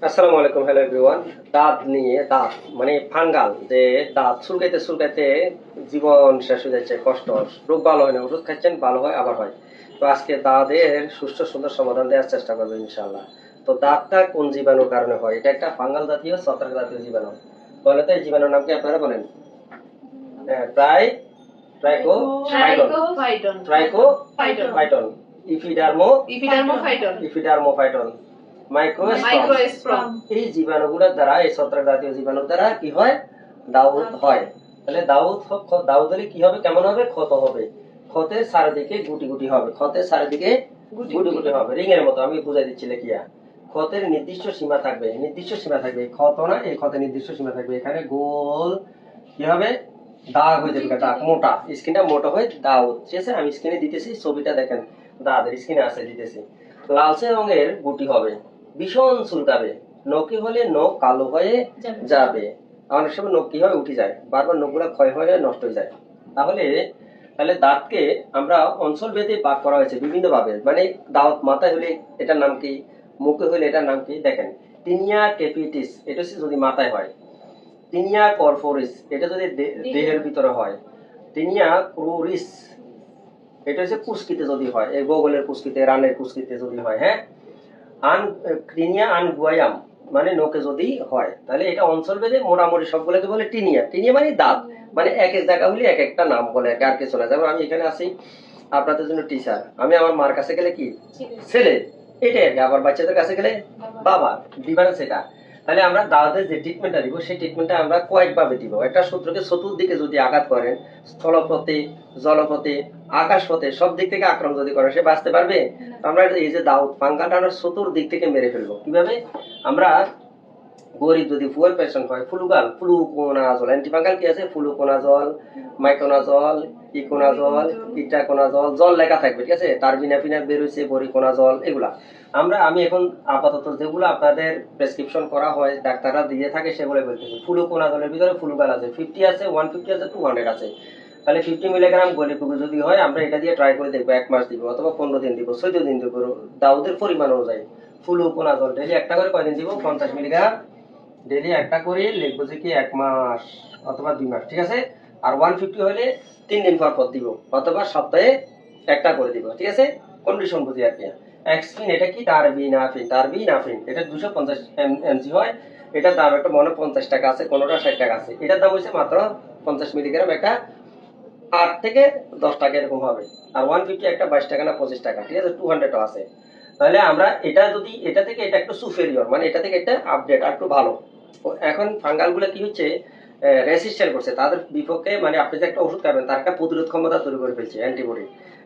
আসসালামু আলাইকুম, hello everyone. দাঁত নিয়ে দাঁত মানে ফাঙ্গাল যে দাঁত চুলকাইতে চুলকাইতে জীবন শেষ হয়ে যাচ্ছে, কষ্ট, রোগ ভালো হয় না, ওষুধ খাচ্ছেন ভালো হয় আবার হয়। তো আজকে দাঁতের সুস্থ সুন্দর সমাধান দেওয়ার চেষ্টা করবো ইনশাআল্লাহ। তো দাঁতটা কোন জীবাণুর কারণে হয়? এটা একটা ফাঙ্গাল জাতীয় ছত্রাক জাতীয় জীবাণু। বলে তো এই জীবাণুর নাম কি আপনারা বলেন? প্রায় ট্রাইকো ট্রাইকোফাইটন ট্রাইকোফাইটন, ইপিডার্মোফাইটন ইপিডার্মোফাইটন, মাইক্রোস্পোরম। মাইক্রোস্প্রম এই জীবাণুগুলোর দ্বারা, এই ছত্রাক জাতীয় জীবাণুর দ্বারা কি হয়? দাউদ হয়। তাহলে দাউদ হলে কি হবে, কেমন হবে? ক্ষত হবে। ক্ষতের চারিদিকে গুটি গুটি হবে, ক্ষতের চারিদিকে গুটি গুটি হবে, রিং এর মতো। আমি বুঝাই দিচ্ছি লেখিয়া। ক্ষতের নির্দিষ্ট সীমা থাকবে, নির্দিষ্ট সীমা থাকবে। ক্ষত না, এই ক্ষতের নির্দিষ্ট সীমা থাকবে। এখানে গোল কি হবে? দাগ হয়ে যাবে, দাগ মোটা, স্কিনটা মোটা হয়ে দাউদ। ঠিক আছে, আমি স্কিনে দিতেছি, ছবিটা দেখেন, দাঁতের স্কিনে আছে দিতেছি। লালচে রঙের গুটি হবে, ভীষণ চুলকাবে। নখে হলে নখ কালো হয়ে যাবে। অনেক সময় নখ কি হয়, উঠে যায়, বারবার নখগুলো ক্ষয় হয়ে নষ্ট হয়ে যায়। তাহলে দাঁতকে আমরা অঞ্চল ভেদে ভাগ করা হয়েছে বিভিন্ন ভাবে। মানে দাঁত মাথায় হলে এটার নাম কি, মুখে হলে এটার নাম কি? দেখেন, টিনিয়া ক্যাপিটিস, এটা হচ্ছে যদি মাথায় হয়। টিনিয়া কর্পোরিস, এটা যদি দেহের ভিতরে হয়। টিনিয়া ক্রুরিস, এটা হচ্ছে কুস্কিতে যদি হয়, এই বগলের কুস্কিতে, রানের কুস্কিতে যদি হয়। হ্যাঁ, টিনিয়া আনগুয়ায়াম মানে নোকে যদি হয়, তাহলে এটা অঞ্চল ভেদে মোটামুটি সবগুলোকে বলে টিনিয়া। টিনিয়া মানে দাঁত, মানে এক এক জায়গা হলে এক একটা নাম বলে, আর কিছু না। যেমন আমি এখানে আছি আপনাদের জন্য টিচার, আমি আমার মার কাছে গেলে কি ছেলে, এটাই আর কি। আবার বাচ্চাদের কাছে গেলে বাবা, ডিফারেন্স এটা। তাহলে আমরা দাঁতের যে ট্রিটমেন্টটা দিব, সেই ট্রিটমেন্টটা আমরা কয়েকভাবে দিব। একটা সূত্রকে চতুর্দিকে যদি আঘাত করেন, স্থলপথে, জলপথে, আকাশপথে, সব দিক থেকে আক্রমণ যদি করে, সে বাঁচতে পারবে? আমরা এই যে দাউদ ফাঙ্গালটা আমরা চতুর্দিক থেকে মেরে ফেলবো। কিভাবে? আমরা গরিব যদি ফুয়েল পেশেন্ট হয়, ফ্লুকোনাজল, অ্যান্টিফাঙ্গাল কি আছে? ফ্লুকোনাজল, মাইকোনাজল, ইকোনাজল, ইটাকোনাজল, জল লেখা থাকবে, ঠিক আছে? টার্বিনাফিনার বের হয়েছে, বরিকোনাজল, এগুলা আমি এখন আপাতত যেগুলো আপনাদের প্রেসক্রিপশন করা হয়, ডাক্তাররা দিয়ে থাকে, সেগুলো বলতেছি। ফ্লুকোনাজলের ভিতরে ফ্লুগাল আছে, 50 আছে, 150 আছে, 200 আছে। তাহলে 50 মিলিগ্রাম গলিপুকুর যদি হয়, আমরা এটা দিয়ে ট্রাই করে দেখবো, 1 মাস দিব, অথবা 15 দিন দিব, 14 দিন দিব, দাউদের পরিমাণ অনুযায়ী। ফ্লুকোনাজল ডেলি একটা করে কয়দিন দিব? 50 মিলিগ্রাম ডেলি একটা করে, লিখবো যে কি 1 মাস অথবা 2 মাস, ঠিক আছে? আর 150 হলে 3 দিন পর পর দিব, অথবা সপ্তাহে একটা করে দিব, ঠিক আছে? কন্ডিশন বুঝি আর কি। এক্সপিন, এটা কি? টারবিনাফিন, এটা 250 এমজি হয়। এটার দাম একটা মনে 50 টাকা আছে, কোনোটা 60 টাকা আছে। এটার দাম হচ্ছে মাত্র 50 মিলিগ্রাম, একটা 8 থেকে 10 টাকা এরকম হবে। আর 150 একটা 22 টাকা না 25 টাকা, ঠিক আছে? 200 আছে। তাহলে আমরা এটা যদি, এটা থেকে এটা একটু সুপেরিয়র, মানে এটা থেকে এটা আপডেট আর একটু ভালো। এখন ফাঙ্গাল গুলো কি হচ্ছে, রেসিস্ট্যান্ট করছে তাদের বিপক্ষে। মানে আপনি যে একটা ওষুধ খাবেন, তার একটা প্রতিরোধ ক্ষমতা তৈরি করে ফেলছে, অ্যান্টিবডি।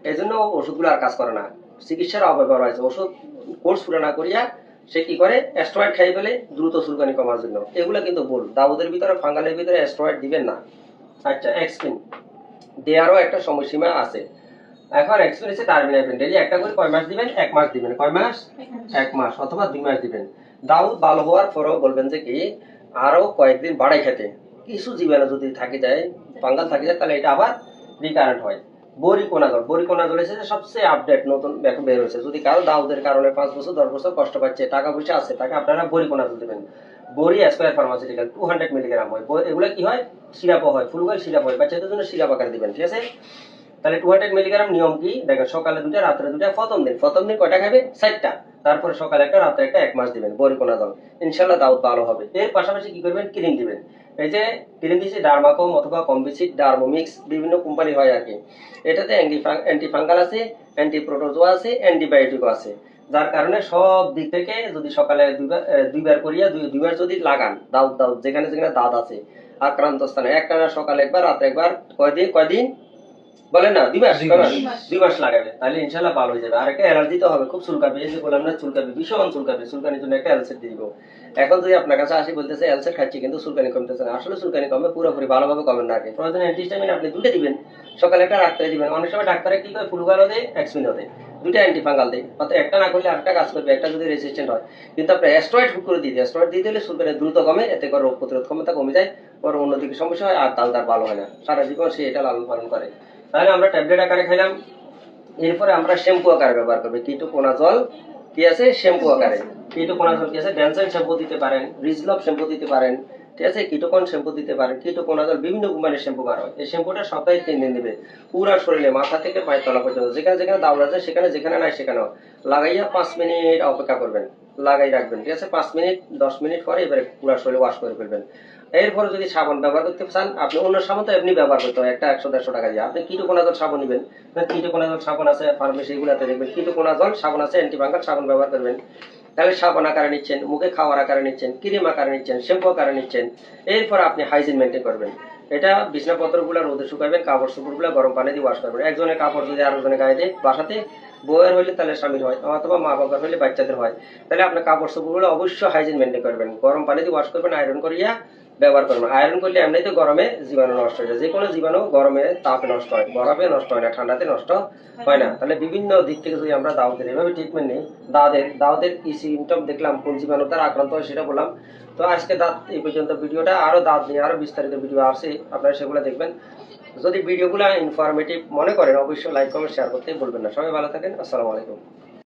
এই জন্য ওষুধগুলো আর কাজ করে না, চিকিৎসার অব্যবহার হয়েছে। ওষুধ কোর্স পুরো না করিয়া সে কি করে, অ্যাস্ট্রয়েড খাই ফেলে দ্রুত চুলকানি কমার জন্য। এগুলো কিন্তু ভুল। দাউদের ভিতরে, ফাঙ্গালের ভিতরে অ্যাস্ট্রয়েড দিবেন না। আচ্ছা, এক্সপিন দেওয়ারও একটা সময়সীমা আছে। এখন এক্সপিরিয়েন্সে টার্মিনাফিন ডেলি একটা করে কয় মাস দিবেন? 1 মাস দিবেন। কয় মাস? 1 মাস অথবা 2 মাস দিবেন। দাউদ ভালো হওয়ার পরেও বলবেন যে কি, আরো কয়েকদিন বাড়াই খেতে। কিছু জীবাণু যদি থাকে যায়, ফাঙ্গাল থাকে যায়, তাহলে এটা আবার রিকারেন্ট হয়। বরিকোনাজল এসেছে সবচেয়ে আপডেট, নতুন এখন বের হয়েছে। যদি কারো দাউদের কারণে 5 বছর 10 বছর কষ্ট পাচ্ছে, টাকা পয়সা আছে, তাকে আপনারা বরিকোনাজল দেবেন। বরি অ্যাসপায়ার ফার্মাসিউটিক্যাল 200 মিলিগ্রাম হয়। এগুলো কি হয়? সিরাপও হয়, ফুলগাল সিরাপ হয়, বাচ্চাদের জন্য সিরাপ আকারে দিবেন, ঠিক আছে? তাহলে 200 মিলিগ্রাম নিয়ম কি দেখেন, সকালে 2টা, রাত্রে 2টা। প্রথম দিন কয়টা খাবে? 4টা। তারপরে সকালে একটা, রাত্রে একটা, 1 মাস দিবেন বরিকোনাজল। ইনশাআল্লাহ দাউদ ভালো হবে। এর পাশাপাশি কি করবেন? ক্রিম দিবেন। এই যে ক্রিম দিচ্ছি, ডার্মাকম অথবা কম্বিসিড, ডার্মোমিক্স, বিভিন্ন কোম্পানি হয় আর কি। এটাতে অ্যান্টিফাঙ্গাল আছে, অ্যান্টিপ্রোটোজোয়া আছে, অ্যান্টিবায়োটিকও আছে। যার কারণে সব দিক থেকে যদি সকালে দুইবার করিয়া, দুইবার যদি লাগান, দাউদ যেখানে যেখানে দাঁত আছে আক্রান্ত স্থানে, একটানা সকালে একবার, রাতে একবার, কয়দিন বলেন না? 2 মাস। 2 মাস লাগাবে, তাহলে ইনশাআল্লাহ ভালো হয়ে যাবে। আর একটা অ্যালার্জি তো হবে, খুব চুলকাবে। এই যে বললাম না, চুলকাবে, ভীষণ চুলকাবে। চুলকানির জন্য একটা অ্যালসেট দিয়ে দিব। এখন যদি আপনার কাছে আসি বলতেছে অ্যালসেট খাচ্ছি কিন্তু চুলকানি কমতেছে না, আসলে চুলকানি কমবে, পুরোপুরি ভালোভাবে কমেন না আগে। প্রয়োজনে অ্যান্টিহিস্টামিন আপনি 2টা দিবেন, সকালে একটা, রাত্রে দিবেন। অনেক সময় ডাক্তারে কি করে, ফ্লুগালও দেয়, এক্সপিনও দেয়, 2টা অ্যান্টিফাঙ্গাল দেয়। অর্থাৎ একটা না করলে আরেকটা কাজ করবে, একটা যদি রেসিস্ট্যান্ট হয়। কিন্তু আপনি অ্যাস্ট্রয়েড হুট করে দিতে, অ্যাস্ট্রয়েড দিয়ে দিলে চুলকানি দ্রুত কমে, এতে করে রোগ প্রতিরোধ ক্ষমতা কমে যায়, পরে অন্যদিকে সমস্যা হয়, আর দাল ভালো হয় না, সারা জীবন সে এটা লালন পালন করে। তাহলে আমরা ট্যাবলেট আকারে খাইলাম, এরপরে আমরা শ্যাম্পু আকারে ব্যবহার করবো। কি আছে শ্যাম্পু আকারে। কিটোকোনাজল কি আছে, ড্যান্সার শ্যাম্পু দিতে পারেন, রিজলভ শ্যাম্পু দিতে পারেন, ঠিক আছে, কিটোকন শ্যাম্পু দিতে পারেন, কিটোকোনাজল বিভিন্ন কোম্পানির শ্যাম্পু বার হয়। এই শ্যাম্পুটা সপ্তাহে 3 দিন দিবে, পুরো শরীরে মাথা থেকে পায়ের তলা পর্যন্ত যেখানে যেখানে দাগ আছে সেখানে যেখানে নাই সেখানেও লাগাইয়া 5 মিনিট অপেক্ষা করবেন, লাগাই রাখবেন, ঠিক আছে। 5 মিনিট 10 মিনিট পরে এবারে পুরো শরীরে ওয়াশ করে ফেলবেন। এরপরে যদি সাবান ব্যবহার করতে চান, আপনি অন্য সাবান তো এমনি ব্যবহার করতে হয়, একটা 100-150 টাকা দিয়ে। আপনি কিটোকোনাজল সাবান নেবেন, কিটোকোনাজল সাবান আছে ফার্মেসি এগুলাতে দেখবেন কিটোকোনাজল সাবান আছে, অ্যান্টিফাঙ্গাল সাবান ব্যবহার করবেন। তাহলে সাবান আকারে নিচ্ছেন, মুখে খাওয়ার আকারে নিচ্ছেন, ক্রিম আকারে নিচ্ছেন, শ্যাম্পু আকারে নিচ্ছেন। এরপর আপনি হাইজিন মেনটেন করবেন। এটা বিছনাপত্রগুলো রোদে শুকাবেন, কাপড় চোপড়গুলো গরম পানি দিয়ে ওয়াশ করবেন। একজনের কাপড় যদি আরেকজনের গায়ে দেয় বাসাতে, বউয়ের হইলে তাহলে স্বামীর হয়, অথবা মা বাবার হইলে বাচ্চাদের হয়, তাহলে আপনার কাপড় চোপড়গুলো অবশ্যই হাইজিন মেনটেন করবেন, গরম পানি দিয়ে ওয়াশ করবেন, আয়রন করিয়া ব্যবহার করবেন। আয়রন করলে এমনিতে গরমে জীবাণু নষ্ট হয়ে যায়, যে কোনো জীবাণু গরমে তাপে নষ্ট হয়, বরফে নষ্ট হয় না, ঠান্ডাতে নষ্ট হয় না। তাহলে বিভিন্ন দিক থেকে যদি আমরা দাউদের এভাবে ট্রিটমেন্ট নিই, দাউদের কি সিমটম দেখলাম, কোন জীবাণু দ্বারা আক্রান্ত হয় সেটা বললাম। তো আজকে দাঁত এই পর্যন্ত ভিডিওটা, আরো দাঁত নিয়ে আরো বিস্তারিত ভিডিও আছে, আপনারা সেগুলো দেখবেন। যদি ভিডিওগুলো ইনফরমেটিভ মনে করেন অবশ্যই লাইক কমেন্ট শেয়ার করতে ভুলবেন না। সবাই ভালো থাকেন, আসসালামু আলাইকুম।